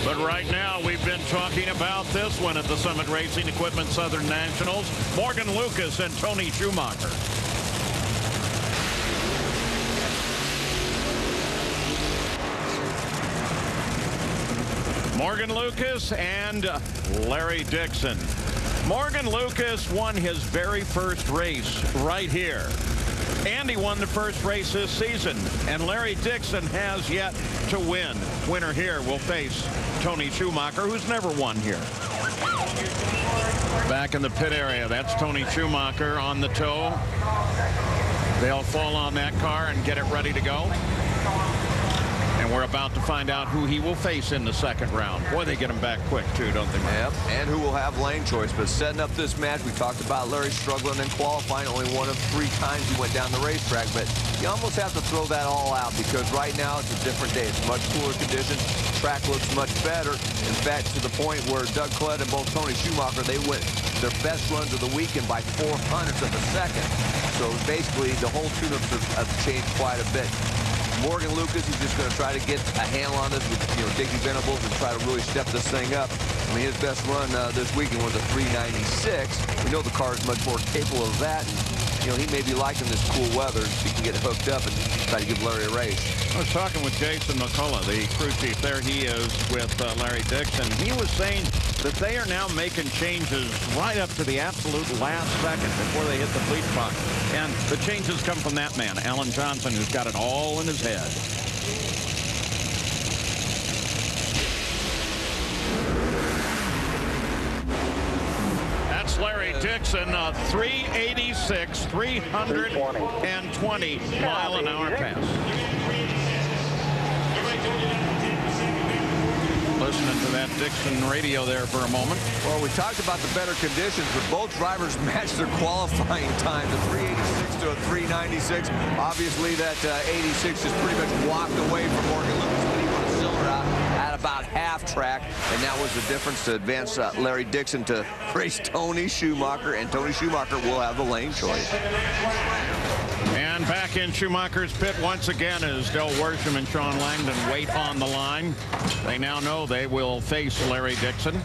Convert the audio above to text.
But right now, we've been talking about this one at the Summit Racing Equipment Southern Nationals. Morgan Lucas and Tony Schumacher. Morgan Lucas and Larry Dixon. Morgan Lucas won his very first race right here. Andy won the first race this season, and Larry Dixon has yet to win. Winner here will face Tony Schumacher, who's never won here. Back in the pit area, that's Tony Schumacher on the toe. They'll fall on that car and get it ready to go. And we're about to find out who he will face in the second round. Boy, they get him back quick, too, don't they? Yep, and who will have lane choice. But setting up this match, we talked about Larry struggling in qualifying. Only one of 3 times he went down the racetrack. But you almost have to throw that all out because right now it's a different day. It's much cooler conditions. Track looks much better. In fact, to the point where Doug Klett and both Tony Schumacher, they went their best runs of the weekend by 400ths of a second. So basically, the whole tune-ups have changed quite a bit. Morgan Lucas, he's just going to try to get a handle on this with, Dickie Venables and try to really step this thing up. I mean, his best run this weekend was a 396. We know the car is much more capable of that. And, he may be liking this cool weather so he can get hooked up and try to give Larry a race. I was talking with Jason McCullough, the crew chief. There he is with Larry Dixon. He was saying that they are now making changes right up to the absolute last second before they hit the bleach box. And the changes come from that man, Alan Johnson, who's got it all in his head. That's Larry Dixon, 386, 320 mile-an-hour pass. Listening to that Dixon radio there for a moment. Well, we talked about the better conditions, but both drivers matched their qualifying time, the 386 to a 396. Obviously, that 86 just pretty much walked away from Morgan Lucas, but he won a silver out at about half track, and that was the difference to advance Larry Dixon to race Tony Schumacher, and Tony Schumacher will have the lane choice. And back in Schumacher's pit once again as Del Worsham and Sean Langdon wait on the line. They now know they will face Larry Dixon.